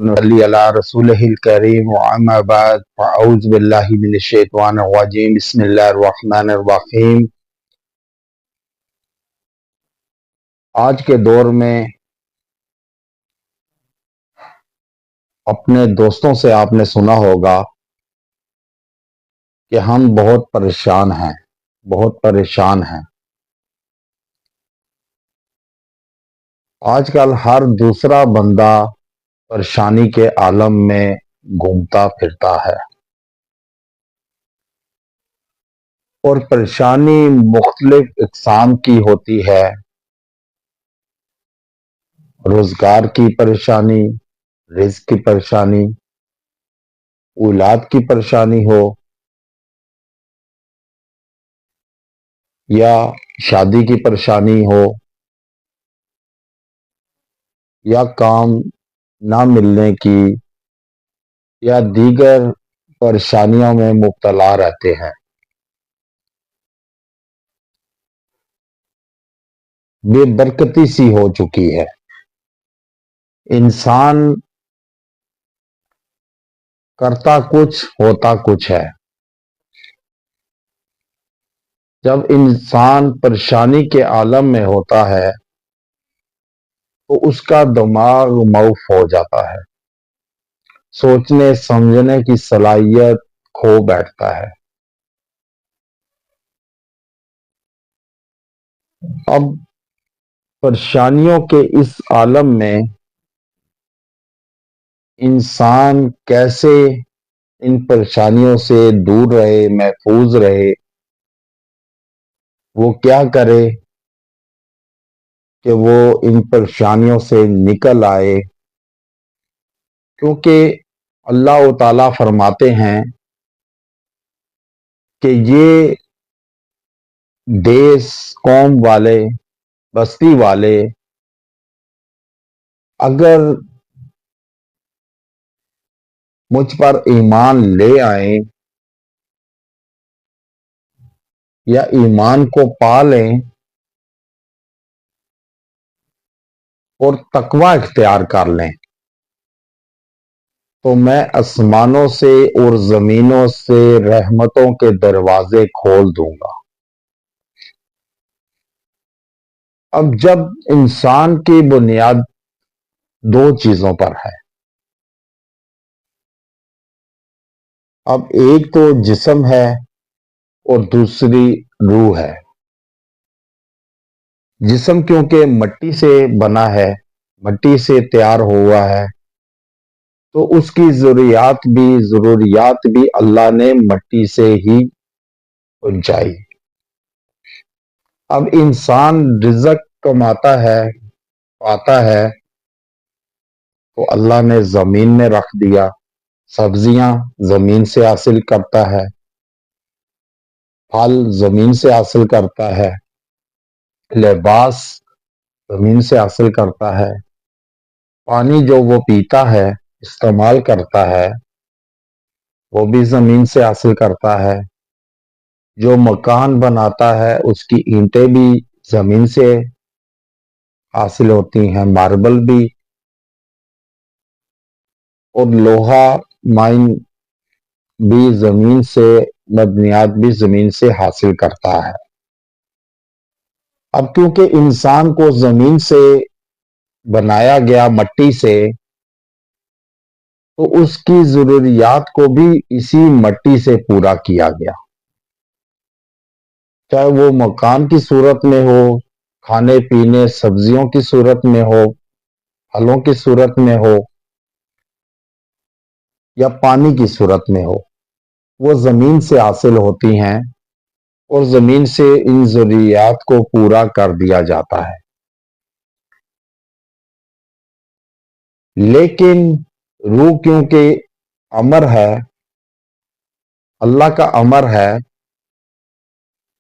ونصلی علی رسولہ الکریم وأما بعد فاعوذ باللہ من الشیطان الرجیم بسم اللہ الرحمن الرحیم۔ آج کے دور میں اپنے دوستوں سے آپ نے سنا ہوگا کہ ہم بہت پریشان ہیں۔ آج کل ہر دوسرا بندہ پریشانی کے عالم میں گھومتا پھرتا ہے، اور پریشانی مختلف اقسام کی ہوتی ہے۔ روزگار کی پریشانی، رزق کی پریشانی، اولاد کی پریشانی ہو، یا شادی کی پریشانی ہو، یا کام نہ ملنے کی، یا دیگر پریشانیوں میں مبتلا رہتے ہیں۔ بے برکتی سی ہو چکی ہے۔ انسان کرتا کچھ ہوتا کچھ ہے۔ جب انسان پریشانی کے عالم میں ہوتا ہے تو اس کا دماغ موف ہو جاتا ہے، سوچنے سمجھنے کی صلاحیت کھو بیٹھتا ہے۔ اب پریشانیوں کے اس عالم میں انسان کیسے ان پریشانیوں سے دور رہے، محفوظ رہے، وہ کیا کرے کہ وہ ان پریشانیوں سے نکل آئے؟ کیونکہ اللہ تعالیٰ فرماتے ہیں کہ یہ دیس، قوم والے، بستی والے اگر مجھ پر ایمان لے آئیں یا ایمان کو پا لیں اور تقوی اختیار کر لیں تو میں آسمانوں سے اور زمینوں سے رحمتوں کے دروازے کھول دوں گا۔ اب جب انسان کی بنیاد دو چیزوں پر ہے، اب ایک تو جسم ہے اور دوسری روح ہے۔ جسم کیونکہ مٹی سے بنا ہے، مٹی سے تیار ہوا ہے، تو اس کی ضروریات بھی اللہ نے مٹی سے ہی پہنچائی۔ اب انسان رزق کماتا ہے، پاتا ہے، تو اللہ نے زمین میں رکھ دیا، سبزیاں زمین سے حاصل کرتا ہے، پھل زمین سے حاصل کرتا ہے، لباس زمین سے حاصل کرتا ہے، پانی جو وہ پیتا ہے، استعمال کرتا ہے، وہ بھی زمین سے حاصل کرتا ہے۔ جو مکان بناتا ہے اس کی اینٹیں بھی زمین سے حاصل ہوتی ہیں، ماربل بھی، اور لوہا مائن بھی زمین سے، معدنیات بھی زمین سے حاصل کرتا ہے۔ اب کیونکہ انسان کو زمین سے بنایا گیا، مٹی سے، تو اس کی ضروریات کو بھی اسی مٹی سے پورا کیا گیا، چاہے وہ مکان کی صورت میں ہو، کھانے پینے سبزیوں کی صورت میں ہو، پھلوں کی صورت میں ہو، یا پانی کی صورت میں ہو، وہ زمین سے حاصل ہوتی ہیں اور زمین سے ان ضروریات کو پورا کر دیا جاتا ہے۔ لیکن روح کیونکہ امر ہے، اللہ کا امر ہے،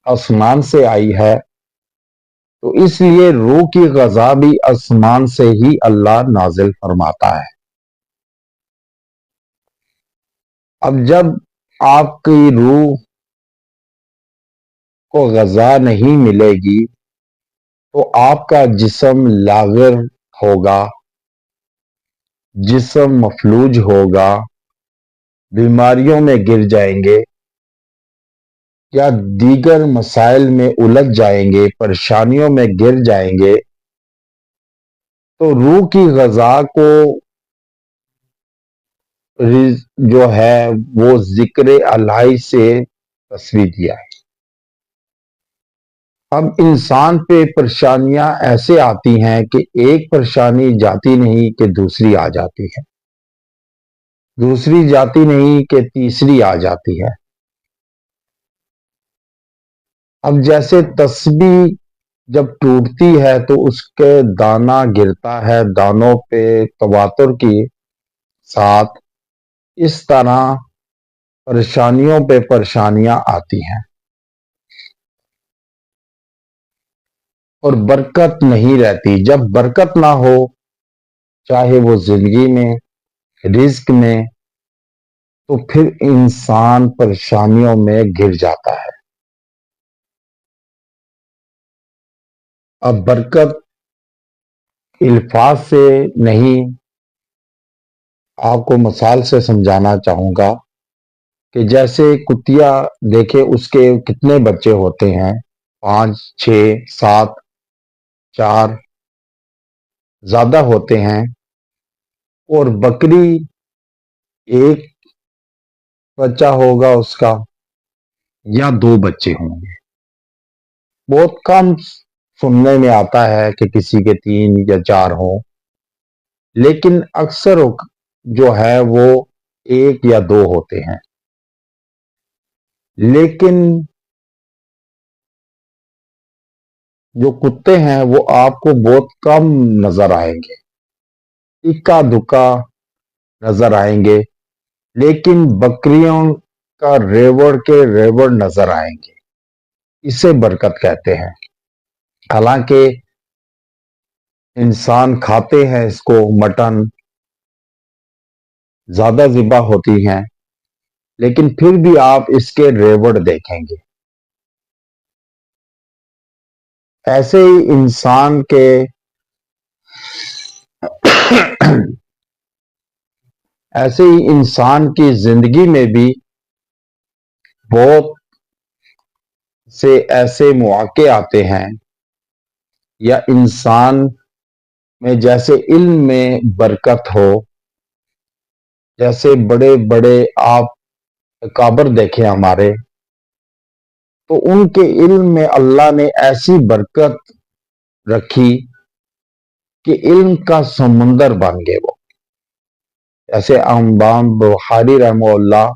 آسمان سے آئی ہے، تو اس لیے روح کی غذا بھی آسمان سے ہی اللہ نازل فرماتا ہے۔ اب جب آپ کی روح کو غذا نہیں ملے گی تو آپ کا جسم لاغر ہوگا، جسم مفلوج ہوگا، بیماریوں میں گر جائیں گے یا دیگر مسائل میں الجھ جائیں گے، پریشانیوں میں گر جائیں گے، تو روح کی غذا کو جو ہے وہ ذکر الہی سے تصویر دیا ہے۔ اب انسان پہ پریشانیاں ایسے آتی ہیں کہ ایک پریشانی جاتی نہیں کہ دوسری آ جاتی ہے، دوسری جاتی نہیں کہ تیسری آ جاتی ہے۔ اب جیسے تسبیح جب ٹوٹتی ہے تو اس کے دانہ گرتا ہے، دانوں پہ تواتر کی ساتھ، اس طرح پریشانیوں پہ پریشانیاں آتی ہیں اور برکت نہیں رہتی۔ جب برکت نہ ہو، چاہے وہ زندگی میں، رزق میں، تو پھر انسان پریشانیوں میں گر جاتا ہے۔ اب برکت الفاظ سے نہیں، آپ کو مثال سے سمجھانا چاہوں گا کہ جیسے کتیا دیکھے اس کے کتنے بچے ہوتے ہیں، 5 6 7 4 زیادہ ہوتے ہیں، اور بکری ایک بچہ ہوگا اس کا یا 2 بچے ہوں گے۔ بہت کم سننے میں آتا ہے کہ کسی کے 3 یا 4 ہوں، لیکن اکثر جو ہے وہ 1 یا 2 ہوتے ہیں۔ لیکن جو کتے ہیں وہ آپ کو بہت کم نظر آئیں گے، اکا دکا نظر آئیں گے، لیکن بکریوں کا ریوڑ کے ریوڑ نظر آئیں گے۔ اسے برکت کہتے ہیں۔ حالانکہ انسان کھاتے ہیں اس کو، مٹن زیادہ ذبح ہوتی ہیں، لیکن پھر بھی آپ اس کے ریوڑ دیکھیں گے۔ ایسے ہی انسان کے ایسے ہی انسان کی زندگی میں بھی بہت سے ایسے مواقع آتے ہیں، یا انسان میں جیسے علم میں برکت ہو، جیسے بڑے بڑے آپ اکابر دیکھیں ہمارے، تو ان کے علم میں اللہ نے ایسی برکت رکھی کہ علم کا سمندر بن گئے وہ۔ ایسے امام بخاری رحمہ اللہ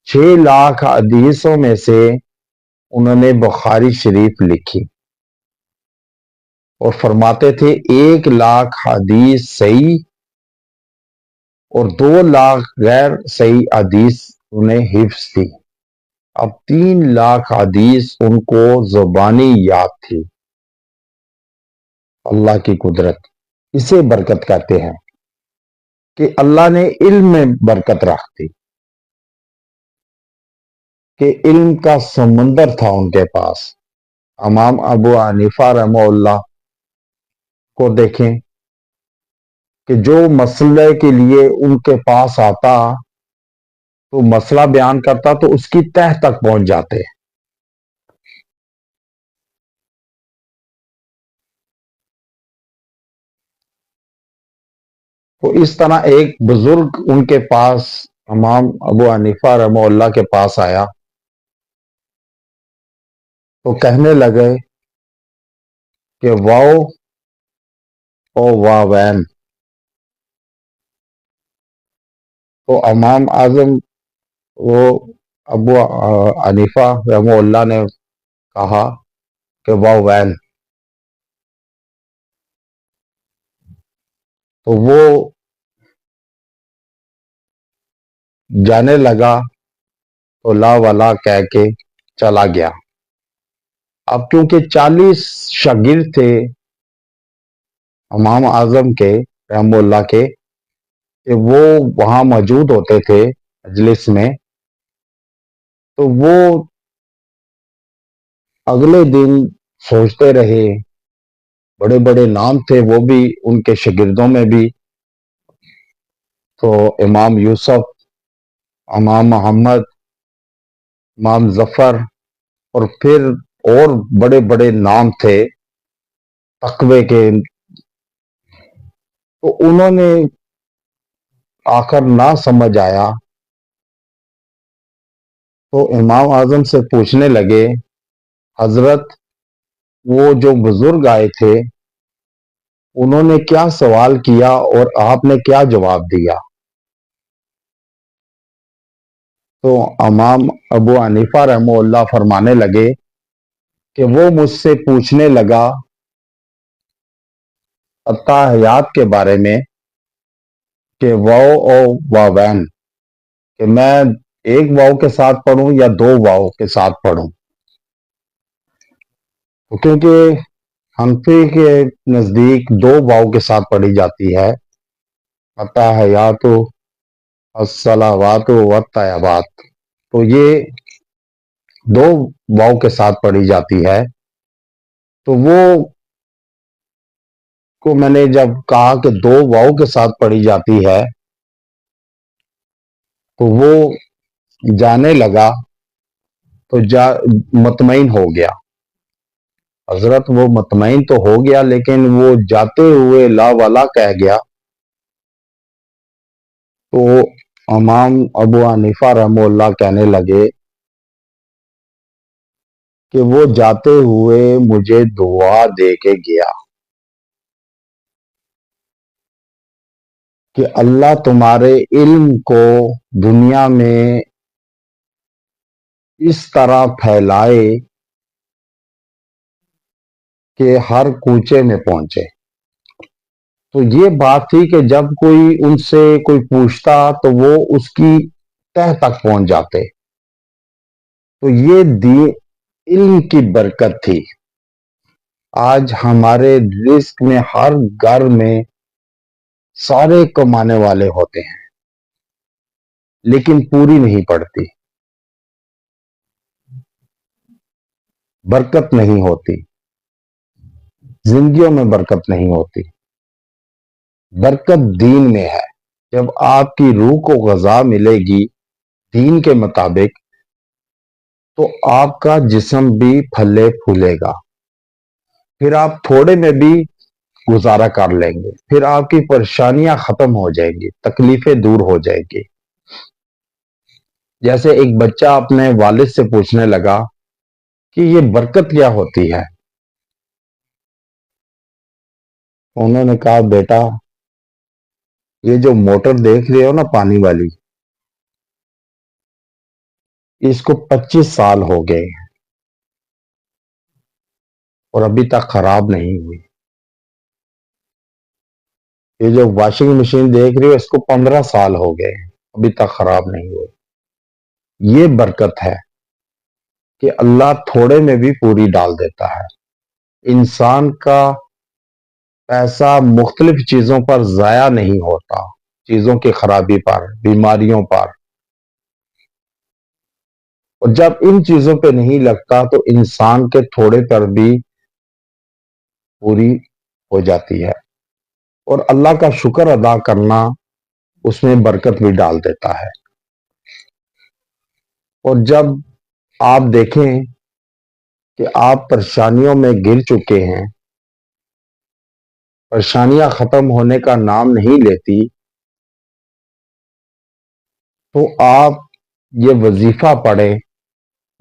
6 لاکھ حدیثوں میں سے انہوں نے بخاری شریف لکھی، اور فرماتے تھے 1 لاکھ حدیث صحیح اور 2 لاکھ غیر صحیح حدیث انہیں حفظ تھی۔ اب 3 لاکھ حدیث ان کو زبانی یاد تھی۔ اللہ کی قدرت، اسے برکت کہتے ہیں کہ اللہ نے علم میں برکت رکھ دی، کہ علم کا سمندر تھا ان کے پاس۔ امام ابو حنیفہ رحمہ اللہ کو دیکھیں کہ جو مسئلے کے لیے ان کے پاس آتا تو مسئلہ بیان کرتا تو اس کی تہ تک پہنچ جاتے۔ تو اس طرح ایک بزرگ ان کے پاس، امام ابو حنیفہ رحمہ اللہ کے پاس آیا تو کہنے لگے کہ واؤ او واوین۔ تو امام اعظم وہ ابو حنیفہ رحمہ اللہ نے کہا کہ واوین۔ تو وہ جانے لگا تو لا ولا کہہ کے چلا گیا۔ اب کیونکہ 40 شاگرد تھے امام اعظم کے رحمہ اللہ کے، کہ وہ وہاں موجود ہوتے تھے مجلس میں، تو وہ اگلے دن سوچتے رہے بڑے بڑے نام تھے وہ بھی ان کے شاگردوں میں بھی. تو امام یوسف، امام محمد، امام ظفر، اور پھر اور بڑے بڑے نام تھے تقوی کے. تو انہوں نے آخر نہ سمجھ آیا تو امام اعظم سے پوچھنے لگے، حضرت وہ جو بزرگ آئے تھے انہوں نے کیا سوال کیا اور آپ نے کیا جواب دیا؟ تو امام ابو حنیفہ رحمہ اللہ فرمانے لگے کہ وہ مجھ سے پوچھنے لگا التحیات کے بارے میں کہ واو او واوین، کہ میں ایک واو کے ساتھ پڑھوں یا دو واو کے ساتھ پڑھوں. کیونکہ حنفی کے نزدیک دو واو کے ساتھ پڑھی جاتی ہے، التحیات، الصلاوات والطیبات. تو یہ دو واو کے ساتھ پڑھی جاتی ہے. تو وہ کو میں نے جب کہا کہ دو واو کے ساتھ پڑھی جاتی ہے تو وہ جانے لگا تو مطمئن ہو گیا. حضرت وہ مطمئن تو ہو گیا لیکن وہ جاتے ہوئے لا ولا کہہ گیا. تو امام ابو حنیفہ رحمہ اللہ کہنے لگے کہ وہ جاتے ہوئے مجھے دعا دے کے گیا کہ اللہ تمہارے علم کو دنیا میں اس طرح پھیلائے کہ ہر کوچے میں پہنچے. تو یہ بات تھی کہ جب کوئی ان سے کوئی پوچھتا تو وہ اس کی تہ تک پہنچ جاتے. تو یہ علم کی برکت تھی. آج ہمارے رزق میں ہر گھر میں سارے کمانے والے ہوتے ہیں لیکن پوری نہیں پڑتی، برکت نہیں ہوتی، زندگیوں میں برکت نہیں ہوتی. برکت دین میں ہے. جب آپ کی روح کو غذا ملے گی دین کے مطابق تو آپ کا جسم بھی پھلے پھولے گا. پھر آپ تھوڑے میں بھی گزارا کر لیں گے، پھر آپ کی پریشانیاں ختم ہو جائیں گی، تکلیفیں دور ہو جائیں گی. جیسے ایک بچہ اپنے والد سے پوچھنے لگا کہ یہ برکت کیا ہوتی ہے؟ انہوں نے کہا بیٹا یہ جو موٹر دیکھ رہے ہو نا پانی والی، اس کو 25 سال ہو گئے اور ابھی تک خراب نہیں ہوئی. یہ جو واشنگ مشین دیکھ رہی ہو اس کو 15 سال ہو گئے ابھی تک خراب نہیں ہوئی. یہ برکت ہے کہ اللہ تھوڑے میں بھی پوری ڈال دیتا ہے. انسان کا پیسہ مختلف چیزوں پر ضائع نہیں ہوتا، چیزوں کی خرابی پر، بیماریوں پر. اور جب ان چیزوں پہ نہیں لگتا تو انسان کے تھوڑے پر بھی پوری ہو جاتی ہے. اور اللہ کا شکر ادا کرنا اس میں برکت بھی ڈال دیتا ہے. اور جب آپ دیکھیں کہ آپ پریشانیوں میں گر چکے ہیں، پریشانیاں ختم ہونے کا نام نہیں لیتی، تو آپ یہ وظیفہ پڑھیں.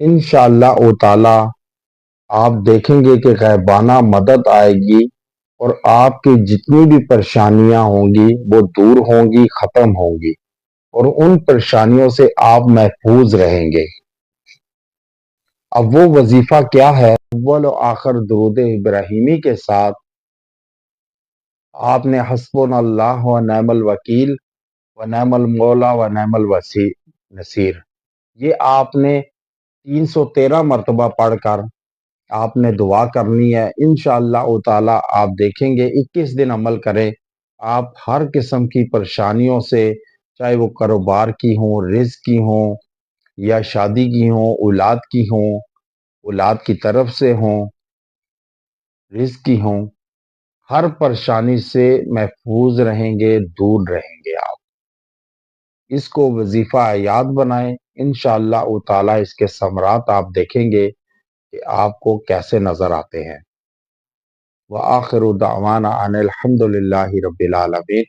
انشاءاللہ تعالی آپ دیکھیں گے کہ غیبانہ مدد آئے گی اور آپ کی جتنی بھی پریشانیاں ہوں گی وہ دور ہوں گی، ختم ہوں گی، اور ان پریشانیوں سے آپ محفوظ رہیں گے. اب وہ وظیفہ کیا ہے؟ اول و آخر درود ابراہیمی کے ساتھ آپ نے حسبنا اللہ و نعم الوکیل و نعم المولا و نعم النصیر، یہ آپ نے 313 مرتبہ پڑھ کر آپ نے دعا کرنی ہے. انشاءاللہ تعالی آپ دیکھیں گے 21 دن عمل کریں، آپ ہر قسم کی پریشانیوں سے، چاہے وہ کاروبار کی ہوں، رزق کی ہوں، یا شادی کی ہوں، اولاد کی ہوں، اولاد کی طرف سے ہوں، رزق کی ہوں، ہر پریشانی سے محفوظ رہیں گے، دور رہیں گے آپ۔ اس کو وظیفہ یاد بنائیں، انشاءاللہ تعالی اس کے ثمرات آپ دیکھیں گے کہ آپ کو کیسے نظر آتے ہیں۔ وآخر دعوانا ان الحمد للہ رب العالمین۔